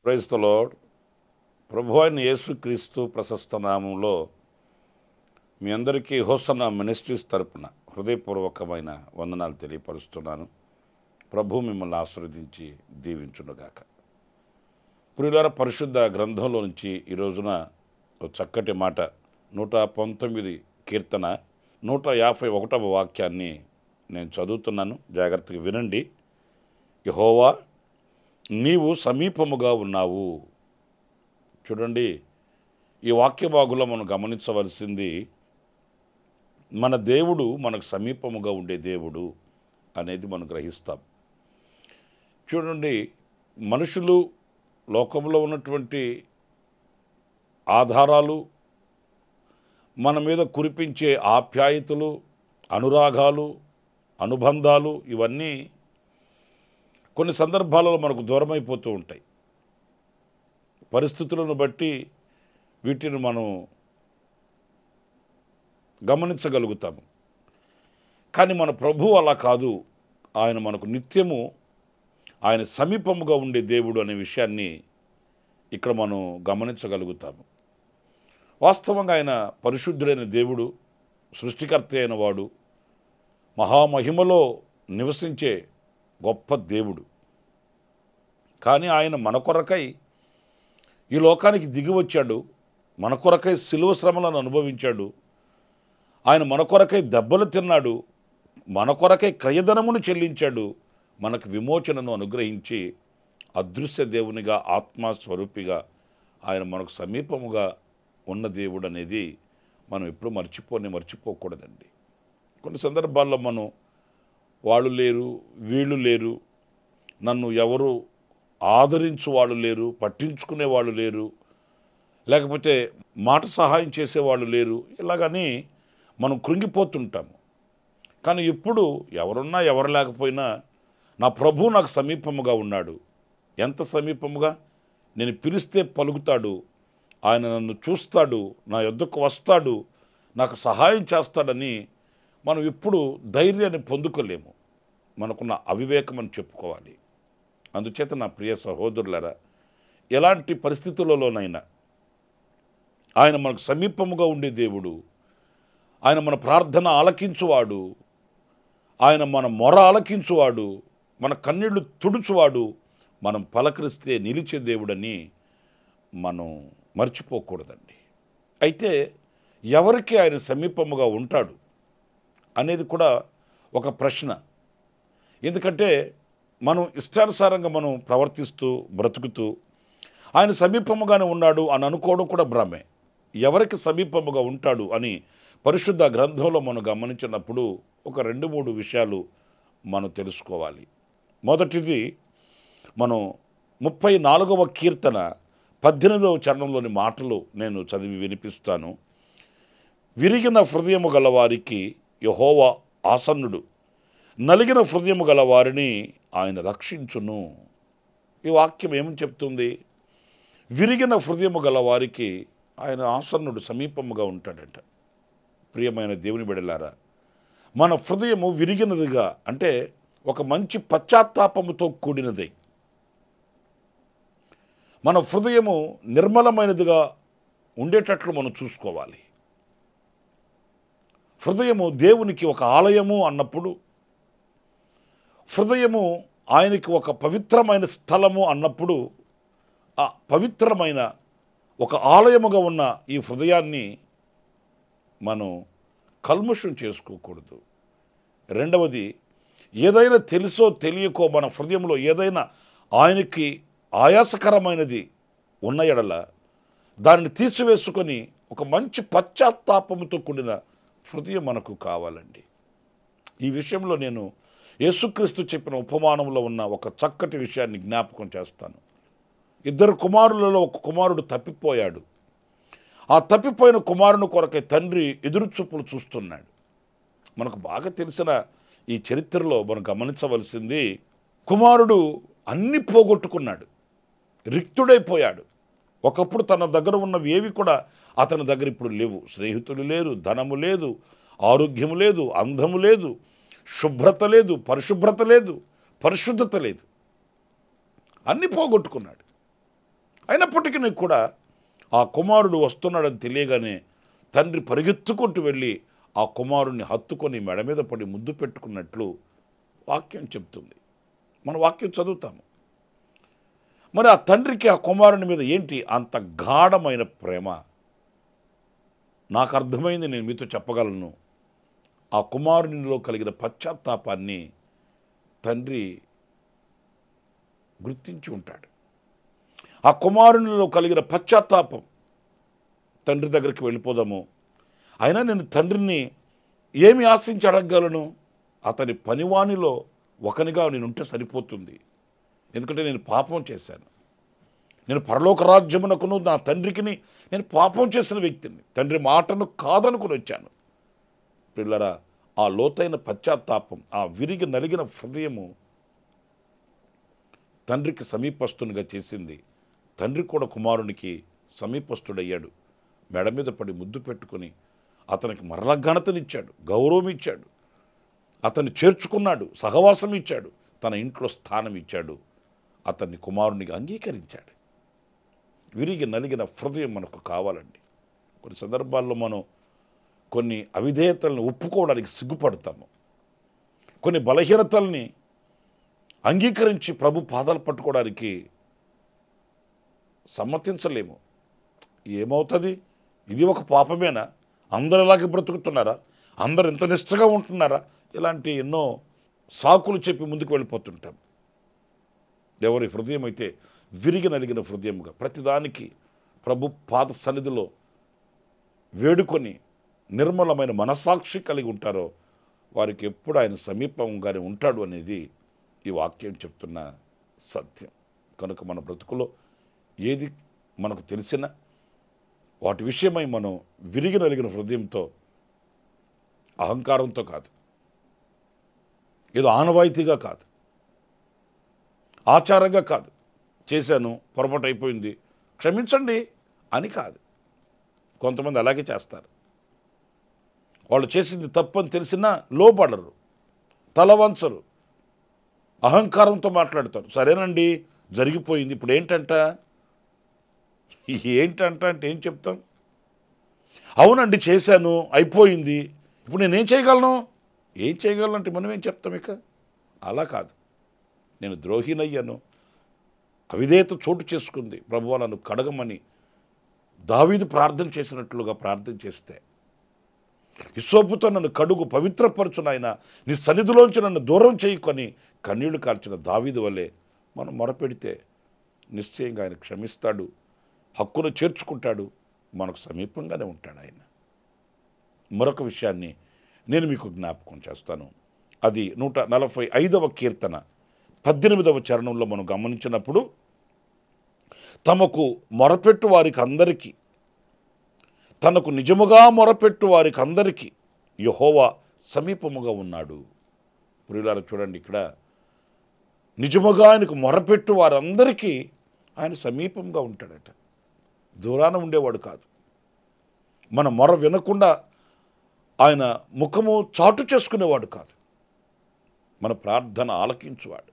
Praise the lord. ప్రభువైన యేసుక్రీస్తు ప్రశస్త నామంలో మీ అందరికీ హోసన్నా మినిస్ట్రీస్ తరపున హృదయపూర్వకమైన వందనాలు తెలియపరుస్తున్నాను. ప్రభు మిమ్మల్ని ఆశీర్వదించి దీవించునుగాక. ప్రియులారా, పరిశుద్ధ గ్రంథంలో నుంచి ఈ రోజున ఒక చక్కటి మాట 119 కీర్తన 151వ వాక్యాన్ని నేను చదువుతున్నాను. జాగ్రత్తగా వినండి. యెహోవా, నీవు సమీపముగా ఉన్నావు. చూడండి, ఈ వాక్య భాగంలో మనం గమనించవలసింది, మన దేవుడు మనకు సమీపముగా ఉండే దేవుడు అనేది మనం గ్రహిస్తాం. చూడండి, మనుషులు లోకంలో ఉన్నటువంటి ఆధారాలు, మన మీద కురిపించే ఆప్యాయతలు, అనురాగాలు, అనుబంధాలు ఇవన్నీ కొన్ని సందర్భాలలో మనకు దూరమైపోతూ ఉంటాయి. పరిస్థితులను బట్టి వీటిని మనం గమనించగలుగుతాము. కానీ మన ప్రభువు అలా కాదు. ఆయన మనకు నిత్యము ఆయన సమీపముగా ఉండే దేవుడు అనే విషయాన్ని ఇక్కడ మనం గమనించగలుగుతాము. వాస్తవంగా ఆయన పరిశుద్ధుడైన దేవుడు, సృష్టికర్త అయిన వాడు, మహామహిమలో నివసించే గొప్ప దేవుడు. కానీ ఆయన మన కొరకై ఈ లోకానికి దిగి వచ్చాడు. మన కొరకై శిలువ శ్రమలను అనుభవించాడు. ఆయన మన కొరకై దెబ్బలు తిన్నాడు. మన కొరకై క్రయధనమును చెల్లించాడు. మనకు విమోచనను అనుగ్రహించి అదృశ్య దేవునిగా, ఆత్మస్వరూపిగా ఆయన మనకు సమీపముగా ఉన్న దేవుడు అనేది మనం ఎప్పుడు మర్చిపోకూడదండి. కొన్ని సందర్భాల్లో మనం వాళ్ళు లేరు, వీళ్ళు లేరు, నన్ను ఎవరు ఆదరించు వాళ్ళు లేరు, పట్టించుకునే వాళ్ళు లేరు, లేకపోతే మాట సహాయం చేసేవాళ్ళు లేరు, ఇలాగని మనం కృంగిపోతుంటాము. కానీ ఇప్పుడు ఎవరున్నా ఎవరు లేకపోయినా నా ప్రభు నాకు సమీపముగా ఉన్నాడు. ఎంత సమీపముగా? నేను పిలిస్తే పలుకుతాడు. ఆయన నన్ను చూస్తాడు, నా యొద్దకు వస్తాడు, నాకు సహాయం చేస్తాడని మనం ఇప్పుడు ధైర్యాన్ని పొందుకోలేము. మనకున్న అవివేకం అని చెప్పుకోవాలి. అందుచేత నా ప్రియ సహోదరులారా, ఎలాంటి పరిస్థితులలోనైనా ఆయన మనకు సమీపముగా ఉండే దేవుడు. ఆయన మన ప్రార్థన ఆలకించువాడు. ఆయన మన మొర ఆలకించువాడు. మన కన్నీళ్లు తుడుచువాడు. మనం పలకరిస్తే నిలిచే దేవుడని మనం మర్చిపోకూడదండి. అయితే ఎవరికి ఆయన సమీపముగా ఉంటాడు అనేది కూడా ఒక ప్రశ్న. ఎందుకంటే మనం ఇష్టానుసారంగా మనం ప్రవర్తిస్తూ బ్రతుకుతూ ఆయన సమీపముగానే ఉన్నాడు అని అనుకోవడం కూడా భ్రమే. ఎవరికి సమీపముగా ఉంటాడు అని పరిశుద్ధ గ్రంథంలో మనం గమనించినప్పుడు ఒక 2-3 విషయాలు మనం తెలుసుకోవాలి. మొదటిది, మనం 34వ కీర్తన 18వ చరణంలోని మాటలు నేను చదివి వినిపిస్తాను. విరిగిన హృదయము గల వారికి యెహోవా ఆసన్నుడు, నలిగిన హృదయము గల వారిని ఆయన రక్షించును. ఈ వాక్యం ఏమని చెప్తుంది? విరిగిన హృదయము గల వారికి ఆయన ఆసన్నుడు, సమీపముగా ఉంటాడంట. ప్రియమైన దేవుని బిడ్డలారా, మన హృదయము విరిగినదిగా అంటే ఒక మంచి పశ్చాత్తాపముతో కూడినది. మన హృదయము నిర్మలమైనదిగా ఉండేటట్లు మనం చూసుకోవాలి. హృదయము దేవునికి ఒక ఆలయము అన్నప్పుడు, హృదయము ఆయనకి ఒక పవిత్రమైన స్థలము అన్నప్పుడు, ఆ పవిత్రమైన ఒక ఆలయముగా ఉన్న ఈ హృదయాన్ని మనం కల్ముషం చేసుకోకూడదు. రెండవది, ఏదైనా తెలుసో తెలియకో మన హృదయంలో ఏదైనా ఆయనకి ఆయాసకరమైనది ఉన్న ఎడల దానిని తీసివేసుకొని ఒక మంచి పశ్చాత్తాపముతో కూడిన హృదయం మనకు కావాలండి. ఈ విషయంలో నేను యేసుక్రీస్తు చెప్పిన ఉపమానంలో ఉన్న ఒక చక్కటి విషయాన్ని జ్ఞాపకం చేస్తాను. 2 కుమారులలో ఒక కుమారుడు తప్పిపోయాడు. ఆ తప్పిపోయిన కుమారుని కొరకై తండ్రి ఎదురుచూపులు చూస్తున్నాడు. మనకు బాగా తెలిసిన ఈ చరిత్రలో మనం గమనించవలసింది, కుమారుడు అన్ని పోగొట్టుకున్నాడు, రిక్తుడైపోయాడు. ఒకప్పుడు తన దగ్గర ఉన్నవి ఏవి కూడా అతని దగ్గర ఇప్పుడు లేవు. స్నేహితులు లేరు, ధనము లేదు, ఆరోగ్యము లేదు, అందము లేదు, శుభ్రత లేదు, పరిశుభ్రత లేదు, పరిశుద్ధత లేదు, అన్నీ పోగొట్టుకున్నాడు. అయినప్పటికీ కూడా ఆ కుమారుడు వస్తున్నాడని తెలియగానే తండ్రి పరిగెత్తుకుంటూ వెళ్ళి ఆ కుమారుణ్ణి హత్తుకొని మెడ మీద పడి ముద్దు పెట్టుకున్నట్లు వాక్యం చెప్తుంది. మన వాక్యం చదువుతాము. మరి ఆ తండ్రికి ఆ కుమారుని మీద ఏంటి అంత గాఢమైన ప్రేమ? నాకు అర్థమైంది, నేను మీతో చెప్పగలను. ఆ కుమారునిలో కలిగిన పశ్చాత్తాపాన్ని తండ్రి గుర్తించి ఉంటాడు. ఆ కుమారునిలో కలిగిన పశ్చాత్తాపం, తండ్రి దగ్గరికి వెళ్ళిపోదాము. అయినా నేను తండ్రిని ఏమి ఆశించి అడగగలను? అతని పనివానిలో ఒకనిగా నేనుంటే సరిపోతుంది. ఎందుకంటే నేను పాపం చేశాను. నేను పరలోక రాజ్యమునకును నా తండ్రికి నేను పాపం చేసిన వ్యక్తిని. తండ్రి మాటను కాదనుకుని వచ్చాను. పిల్లరా, ఆ లోతైన పశ్చాత్తాపం, ఆ విరిగి నలిగిన హృదయము తండ్రికి సమీపస్తునిగా చేసింది. తండ్రి కూడా కుమారునికి సమీపస్తుడయ్యాడు. మెడ మీద పడి ముద్దు పెట్టుకొని అతనికి మరలా ఘనతనిచ్చాడు, గౌరవం ఇచ్చాడు, అతన్ని చేర్చుకున్నాడు, సహవాసం ఇచ్చాడు, తన ఇంట్లో స్థానం ఇచ్చాడు, అతన్ని కుమారునిగా అంగీకరించాడు. విరిగి నలిగిన హృదయం మనకు కావాలండి. కొన్ని సందర్భాల్లో మనం కొన్ని అవిధేయతలను ఒప్పుకోవడానికి సిగ్గుపడతాము. కొన్ని బలహీనతల్ని అంగీకరించి ప్రభు పాదాలు పట్టుకోవడానికి సమ్మతించలేము. ఏమవుతుంది? ఇది ఒక పాపమేనా? అందరు ఇలాగే బ్రతుకుతున్నారా? అందరు ఇంత నిష్ఠగా ఉంటున్నారా? ఇలాంటి ఎన్నో సాకులు చెప్పి ముందుకు వెళ్ళిపోతుంటాం. ఎవరి హృదయం అయితే విరిగి నలిగిన హృదయముగా ప్రతిదానికి ప్రభు పాద సన్నిధిలో వేడుకొని నిర్మలమైన మనసాక్షి కలిగి ఉంటారో వారికి ఎప్పుడు ఆయన సమీపంగానే ఉంటాడు అనేది ఈ వాక్యం చెప్తున్న సత్యం. కనుక మన బ్రతుకులో ఏది మనకు తెలిసినా వాటి విషయమై మనం విరిగి నలిగిన హృదయంతో, అహంకారంతో కాదు, ఏదో ఆనవాయితీగా కాదు, ఆచారంగా కాదు, చేశాను పొరపాటు అయిపోయింది క్షమించండి అని కాదు. కొంతమంది అలాగే చేస్తారు. వాళ్ళు చేసింది తప్పని తెలిసినా లోపడరు, తలవంచరు, అహంకారంతో మాట్లాడతారు. సరేనండి, జరిగిపోయింది, ఇప్పుడు ఏంటంట అంటే ఏం చెప్తాం? అవునండి చేశాను, అయిపోయింది, ఇప్పుడు నేనేం చేయగలను? ఏం చేయగలను అంటే మనం ఏం చెప్తాం? ఇక అలా కాదు. నేను ద్రోహినయ్యాను, అవిధేయత చోటు చేసుకుంది, ప్రభువా నన్ను కడగమని దావీదు ప్రార్థన చేసినట్లుగా ప్రార్థన చేస్తే, హిస్సోపుతో నన్ను కడుగు, పవిత్రపరచు నాయనా, నీ సన్నిధిలోంచి నన్ను దూరం చేయకొని కన్నీళ్లు కార్చిన దావీదు వల్లే మనం మొరపెడితే నిశ్చయంగా ఆయన క్షమిస్తాడు, హక్కును చేర్చుకుంటాడు, మనకు సమీపంగానే ఉంటాడు ఆయన. మరొక విషయాన్ని నేను మీకు జ్ఞాపకం చేస్తాను. అది 145వ కీర్తన 18వ చరణంలో మనం గమనించినప్పుడు, తమకు మొరపెట్టు వారికి అందరికీ, తనకు నిజముగా మొరపెట్టు వారికి అందరికీ యెహోవా సమీపముగా ఉన్నాడు. ప్రియులారా చూడండి, ఇక్కడ నిజముగా ఆయనకు మొరపెట్టు వారందరికీ ఆయన సమీపంగా ఉంటాడట. దూరాన ఉండేవాడు కాదు. మన మొర వినకుండా ఆయన ముఖము చాటు చేసుకునేవాడు కాదు. మన ప్రార్థన ఆలకించువాడు.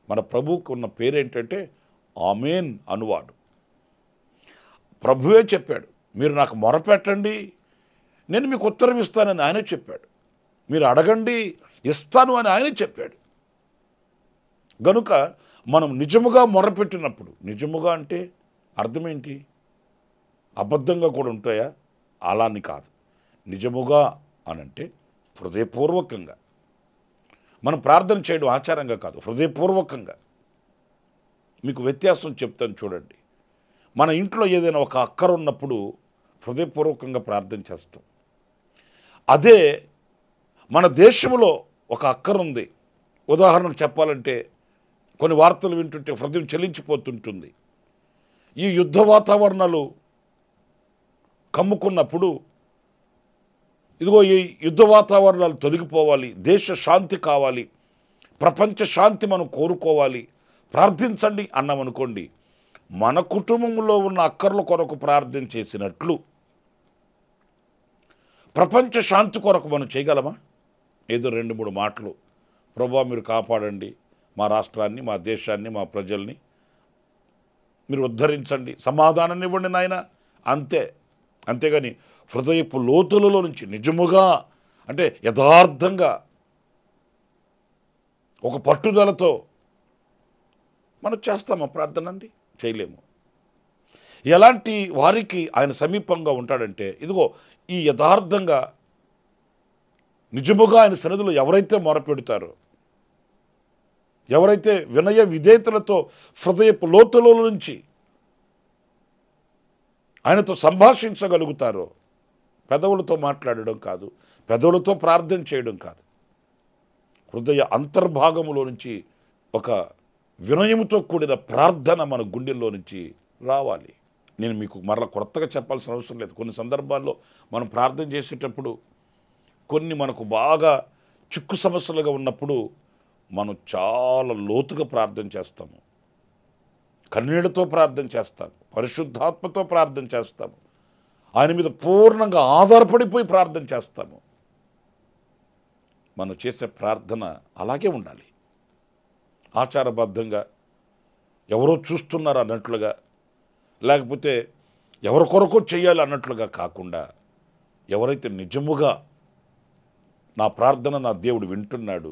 మన ప్రభువుకు ఉన్న పేరేంటంటే ఆమేన్ అనువాడు. ప్రభువే చెప్పాడు, మీరు నాకు మొరపెట్టండి, నేను మీకు ఉత్తరం ఇస్తానని ఆయనే చెప్పాడు. మీరు అడగండి, ఇస్తాను అని ఆయనే చెప్పాడు. గనుక మనం నిజముగా మొరపెట్టినప్పుడు, నిజముగా అంటే అర్థం ఏంటి? అబద్ధంగా కూడా ఉంటాయా? అలాని కాదు. నిజముగా అనంటే హృదయపూర్వకంగా మనం ప్రార్థన చేయడం ఆచారంగా కాదు, హృదయపూర్వకంగా. మీకు వ్యత్యాసం చెప్తాను చూడండి. మన ఇంట్లో ఏదైనా ఒక అక్కర ఉన్నప్పుడు హృదయపూర్వకంగా ప్రార్థన చేస్తాం. అదే మన దేశంలో ఒక అక్కర ఉంది, ఉదాహరణకు చెప్పాలంటే కొన్ని వార్తలు వింటుంటే హృదయం చెలించిపోతుంటుంది. ఈ యుద్ధ వాతావరణాలు కమ్ముకున్నప్పుడు ఇదిగో ఈ యుద్ధ వాతావరణాలు తొలగిపోవాలి, దేశ శాంతి కావాలి, ప్రపంచ శాంతి మనం కోరుకోవాలి, ప్రార్థించండి అన్నామనుకోండి, మన కుటుంబంలో ఉన్న అక్కర్ల కొరకు ప్రార్థన చేసినట్లు ప్రపంచ శాంతి కొరకు మనం చేయగలమా? ఏదో 2-3 మాటలు, ప్రభువా మీరు కాపాడండి, మా రాష్ట్రాన్ని, మా దేశాన్ని, మా ప్రజల్ని మీరు ఉద్ధరించండి, సమాధానాన్ని ఇవ్వండి నాయన, అంతే. అంతేగాని హృదయపు లోతులలో నుంచి నిజముగా అంటే యథార్థంగా ఒక పట్టుదలతో మనం చేస్తామా ప్రార్థన అండి? చేయలేము. ఎలాంటి వారికి ఆయన సమీపంగా ఉంటాడంటే, ఇదిగో ఈ యథార్థంగా నిజముగా ఆయన సన్నిధిలో ఎవరైతే మొరపెడతారో, ఎవరైతే వినయ విధేయతలతో హృదయపు లోతుల నుంచి ఆయనతో సంభాషించగలుగుతారో, పెదవులతో మాట్లాడడం కాదు, పెదవులతో ప్రార్థన చేయడం కాదు, హృదయ అంతర్భాగములో నుంచి ఒక వినయముతో కూడిన ప్రార్థన మన గుండెల్లో నుంచి రావాలి. నేను మీకు మరలా కొత్తగా చెప్పాల్సిన అవసరం లేదు. కొన్ని సందర్భాల్లో మనం ప్రార్థన చేసేటప్పుడు కొన్ని మనకు బాగా చిక్కు సమస్యలుగా ఉన్నప్పుడు మనం చాలా లోతుగా ప్రార్థన చేస్తాము, కన్నీళ్లతో ప్రార్థన చేస్తాము, పరిశుద్ధాత్మతో ప్రార్థన చేస్తాము, ఆయన మీద పూర్ణంగా ఆధారపడిపోయి ప్రార్థన చేస్తాము. మనం చేసే ప్రార్థన అలాగే ఉండాలి. ఆచారబద్ధంగా ఎవరో చూస్తున్నారు అన్నట్లుగా, లేకపోతే ఎవరి కొరకో చేయాలి అన్నట్లుగా కాకుండా, ఎవరైతే నిజముగా నా ప్రార్థన నా దేవుడు వింటున్నాడు,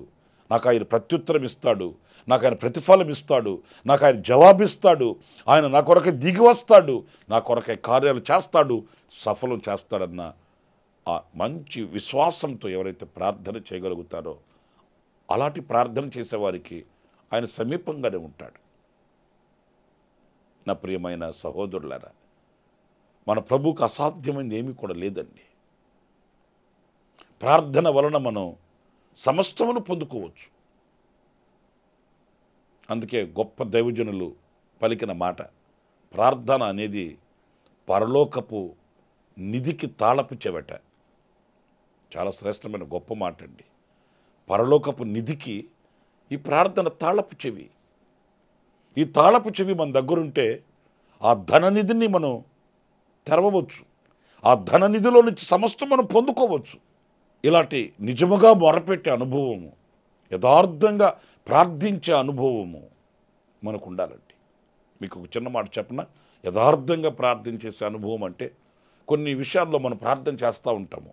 నాకు ఆయన ప్రత్యుత్తరం ఇస్తాడు, నాకు ఆయన ప్రతిఫలం ఇస్తాడు, నాకు ఆయన జవాబిస్తాడు, ఆయన నా కొరకే దిగి వస్తాడు, నా కొరకే కార్యాలు చేస్తాడు, సఫలం చేస్తాడన్న ఆ మంచి విశ్వాసంతో ఎవరైతే ప్రార్థన చేయగలుగుతారో, అలాంటి ప్రార్థన చేసేవారికి ఆయన సమీపంగానే ఉంటాడు. నా ప్రియమైన సహోదరులారా, మన ప్రభువుకు అసాధ్యమైనది ఏమీ కూడా లేదండి. ప్రార్థన వలన మనం సమస్తమును పొందుకోవచ్చు. అందుకే గొప్ప దైవజనులు పలికిన మాట, ప్రార్థన అనేది పరలోకపు నిధికి తాళపు చెవట. చాలా శ్రేష్టమైన గొప్ప మాట అండి. పరలోకపు నిధికి ఈ ప్రార్థన తాళపు చెవి. ఈ తాళపు చెవి మన దగ్గరుంటే ఆ ధననిధిని మనం తెరవవచ్చు, ఆ ధననిధిలో నుంచి సమస్తం మనం పొందుకోవచ్చు. ఇలాంటి నిజముగా మొరపెట్టే అనుభవము, యథార్థంగా ప్రార్థించే అనుభవము మనకు ఉండాలండి. మీకు ఒక చిన్న మాట చెప్పనా? యథార్థంగా ప్రార్థించేసే అనుభవం అంటే, కొన్ని విషయాల్లో మనం ప్రార్థన చేస్తూ ఉంటాము,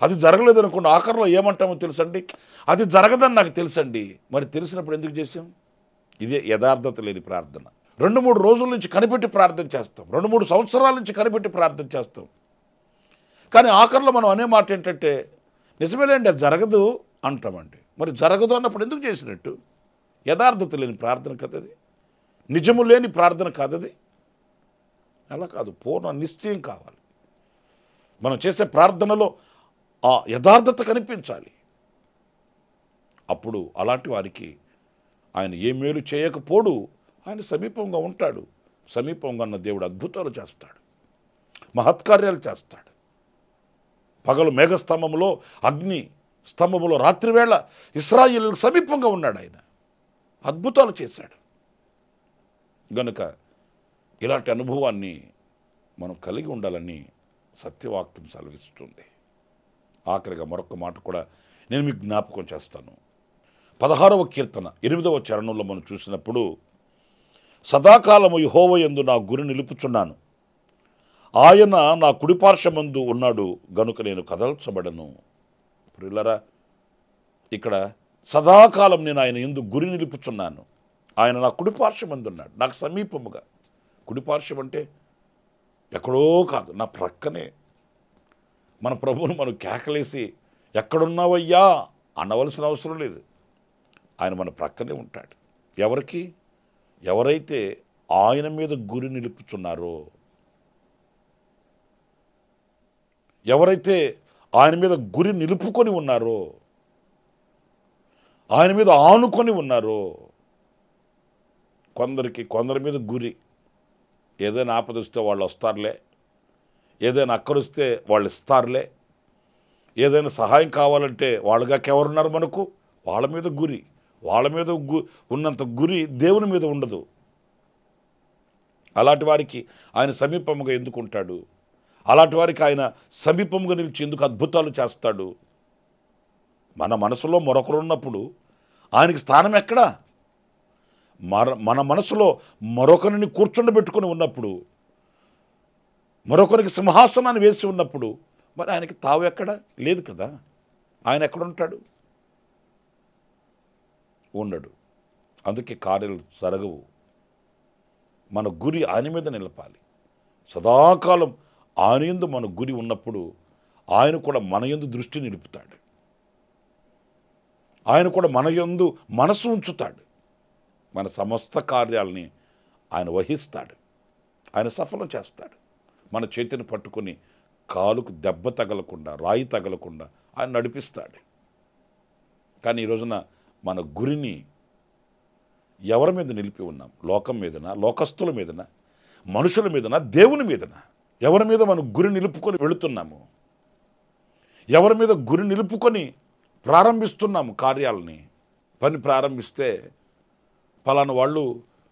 అది జరగలేదు అనుకోండి, ఆఖరిలో ఏమంటామో తెలుసండి, అది జరగదని నాకు తెలుసండి. మరి తెలిసినప్పుడు ఎందుకు చేసాం? ఇదే యథార్థత లేని ప్రార్థన. 2-3 రోజుల నుంచి కనిపెట్టి ప్రార్థన చేస్తాం, 2-3 సంవత్సరాల నుంచి కనిపెట్టి ప్రార్థన చేస్తాం. కానీ ఆఖరిలో మనం అనే మాట ఏంటంటే, నిజమేలేండి అది జరగదు అంటామండి. మరి జరగదు అన్నప్పుడు ఎందుకు చేసినట్టు? యథార్థత లేని ప్రార్థన కదది, నిజము లేని ప్రార్థన కాదది. అలా కాదు, పూర్ణ నిశ్చయం కావాలి. మనం చేసే ప్రార్థనలో ఆ యథార్థత కనిపించాలి. అప్పుడు అలాంటి వారికి ఆయన ఏ మేలు చేయకపోడు, ఆయన సమీపంగా ఉంటాడు. సమీపంగా ఉన్న దేవుడు అద్భుతాలు చేస్తాడు, మహత్కార్యాలు చేస్తాడు. పగలు మేఘస్తంభములో, అగ్ని స్తంభములో రాత్రివేళ ఇశ్రాయేలుకు సమీపంగా ఉన్నాడు ఆయన, అద్భుతాలు చేశాడు. గనుక ఇలాంటి అనుభవాన్ని మనం కలిగి ఉండాలని సత్యవాక్యం సెలవిస్తుంది. ఆఖరిగా మరొక మాట కూడా నేను మీకు జ్ఞాపకం చేస్తాను. 16వ కీర్తన 8వ చరణంలో మనం చూసినప్పుడు, సదాకాలము యెహోవా యందు నా గురి నిలుపుచున్నాను, ఆయన నా కుడిపార్శ్వమందు ఉన్నాడు గనుక నేను కదల్చబడను. ప్రియులారా, ఇక్కడ సదాకాలం నేను ఆయన యందు గురి నిలుపుచున్నాను, ఆయన నా కుడిపార్శ్వమందు ఉన్నాడు, నాకు సమీపముగా. కుడిపార్శ్వం అంటే ఎక్కడో కాదు, నా ప్రక్కనే. మన ప్రభువును మనం కేకలేసి ఎక్కడున్నావయ్యా అనవలసిన అవసరం లేదు, ఆయన మన ప్రక్కనే ఉంటాడు. ఎవరికి? ఎవరైతే ఆయన మీద గురి నిలుపుచున్నారో, ఎవరైతే ఆయన మీద గురి నిలుపుకొని ఉన్నారో, ఆయన మీద ఆనుకొని ఉన్నారో, కొందరి మీద గురి, ఏదైనా ఆపద వస్తే వాళ్ళు వస్తారులే, ఏదైనా అక్కడొస్తే వాళ్ళు ఇస్తారులే, ఏదైనా సహాయం కావాలంటే వాళ్ళగా ఎవరున్నారు మనకు, వాళ్ళ మీద గురి. వాళ్ళ మీద ఉన్నంత గురి దేవుని మీద ఉండదు. అలాంటి వారికి ఆయన సమీపముగా ఎందుకు ఉంటాడు? అలాంటి వారికి ఆయన సమీపముగా నిలిచి ఎందుకు అద్భుతాలు చేస్తాడు? మన మనసులో మరొకరు ఉన్నప్పుడు ఆయనకి స్థానం ఎక్కడా? మన మనసులో మరొకరిని కూర్చుండబెట్టుకుని ఉన్నప్పుడు, మరొకరికి సింహాసనాన్ని వేసి ఉన్నప్పుడు మరి ఆయనకి తావు ఎక్కడ? లేదు కదా. ఆయన ఎక్కడుంటాడు? ఉండడు. అందుకే కార్యాలు జరగవు. మన గురి ఆయన మీద నిలపాలి. సదాకాలం ఆయన యందు మన గురి ఉన్నప్పుడు ఆయన కూడా మన యందు దృష్టి నిలుపుతాడు. ఆయన కూడా మన యందు మనసు ఉంచుతాడు. మన సమస్త కార్యాలని ఆయన వహిస్తాడు. ఆయన సఫలం చేస్తాడు. మన చేతిని పట్టుకొని కాలుకు దెబ్బ తగలకుండా, రాయి తగలకుండా ఆయన నడిపిస్తాడు. కానీ ఈ రోజున మన గురిని ఎవరి మీద నిలిపి ఉన్నాం? లోకం మీదనా, లోకస్తుల మీదనా, మనుషుల మీదనా, దేవుని మీదనా? ఎవరి మీద మనం గురి నిలుపుకొని వెళుతున్నాము? ఎవరి మీద గురి నిలుపుకొని ప్రారంభిస్తున్నాము కార్యాలని? పని ప్రారంభిస్తే ఫలానా వాళ్ళు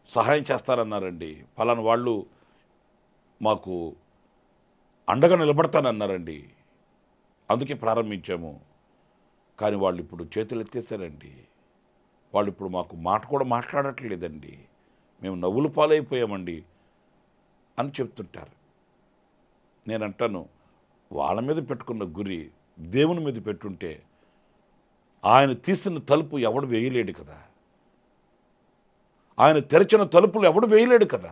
సహాయం చేస్తారన్నారండి, ఫలానా వాళ్ళు మాకు అండగా నిలబడతానన్నారండి, అందుకే ప్రారంభించాము. కానీ వాళ్ళు ఇప్పుడు చేతులు ఎత్తేసారండి, వాళ్ళు ఇప్పుడు మాకు మాట కూడా మాట్లాడట్లేదండి, మేము నవ్వులు పాలైపోయామండి అని చెప్తుంటారు. నేనంటాను, వాళ్ళ మీద పెట్టుకున్న గురి దేవుని మీద పెట్టుంటే ఆయన తీసిన తలుపు ఎవడు వేయలేడు కదా. ఆయన తెరచిన తలుపులు ఎవడు వేయలేడు కదా.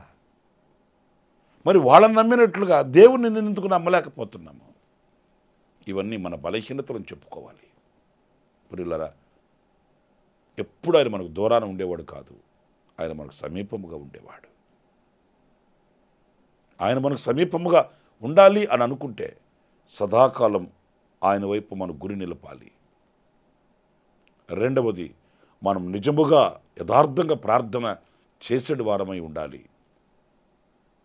మరి వాళ్ళని నమ్మినట్లుగా దేవుణ్ణి ఎందుకు నమ్మలేకపోతున్నాము? ఇవన్నీ మన బలహీనతలను చెప్పుకోవాలి. ప్రియులారా, ఎప్పుడు ఆయన మనకు దూరాన ఉండేవాడు కాదు, ఆయన మనకు సమీపముగా ఉండేవాడు. ఆయన మనకు సమీపముగా ఉండాలి అని అనుకుంటే సదాకాలం ఆయన వైపు మన గురి నిలపాలి. రెండవది, మనం నిజముగా యథార్థంగా ప్రార్థన చేసేడు వారమై ఉండాలి.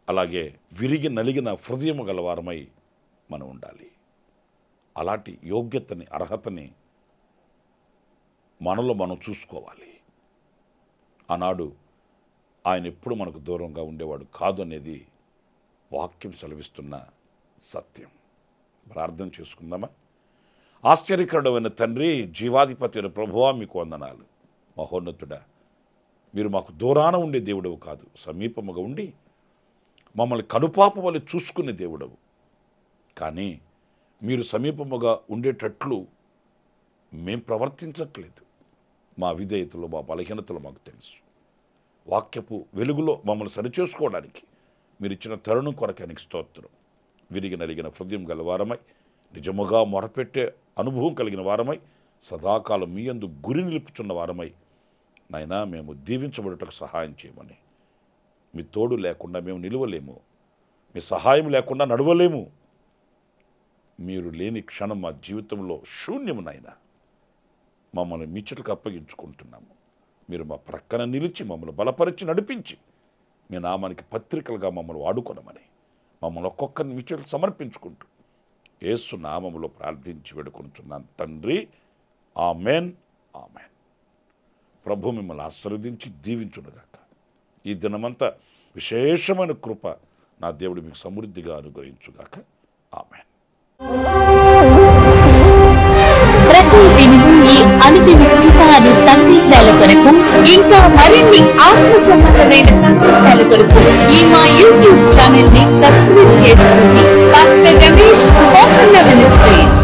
అలాగే విరిగి నలిగిన హృదయము గల వారమై మనం ఉండాలి. అలాంటి యోగ్యతని, అర్హతని మనలో మనం చూసుకోవాలి. ఆనాడు ఆయన ఎప్పుడు మనకు దూరంగా ఉండేవాడు కాదు అనేది వాక్యం సెలవిస్తున్న సత్యం. ప్రార్థన చేసుకుందామా? ఆశ్చర్యకరుడమైన తండ్రి, జీవాధిపతి అయిన ప్రభువా, మీకు వందనాలు. మహోన్నతుడా, మీరు మాకు దూరాన ఉండే దేవుడవు కాదు, సమీపముగా ఉండి మమ్మల్ని కనుపాప వలె చూసుకునే దేవుడవు. కానీ మీరు సమీపముగా ఉండేటట్లు మేం ప్రవర్తించట్లేదు. మా విధేయతలు, మా బలహీనతలు మాకు తెలుసు. వాక్యపు వెలుగులో మమ్మల్ని సరిచేసుకోవడానికి మీరు ఇచ్చిన తరుణం కొరకానికి స్తోత్రం. విరిగి నలిగిన హృదయం గల వారమై, నిజముగా మొరపెట్టే అనుభవం కలిగిన వారమై, సదాకాలం మీ యందు గురి నిలుపుచున్న వారమై, నాయనా మేము దీవించబడుటకు సహాయం చేయమని. మీ తోడు లేకుండా మేము నిలవలేము, మీ సహాయం లేకుండా నడవలేము. మీరు లేని క్షణం మా జీవితంలో శూన్యము నాయనా. మమ్మల్ని మీ చేతులకు అప్పగించుకుంటున్నాము. మీరు మా ప్రక్కన నిలిచి మమ్మల్ని బలపరిచి నడిపించి మీ నామానికి పత్రికలుగా మమ్మల్ని వాడుకొనమని మమ్మల్ని ఒక్కొక్కరిని మీ చేతులకు సమర్పించుకుంటూ యేసు నామములో ప్రార్థించి వేడుకొనుచున్నాను తండ్రి. Amen, amen. ప్రభు మిమ్మల్ని ఆశీర్వదించి దీవించునుగాక. ఈ దినమంతా విశేషమైన కృప నా దేవుడు మీకు సమృద్ధిగా అనుగ్రహించుగాక. ఆమెన్. ప్రతిదినము ఈ అనుదిన కృపాను సందేశాల కొరకు, ఇంకా మరిన్ని ఆత్మ సంబంధమైన సందేశాల కొరకు ఈ మా యూట్యూబ్ ఛానల్ ని సబ్స్క్రైబ్ చేసుకోండి. Pastor Ramesh, ministries.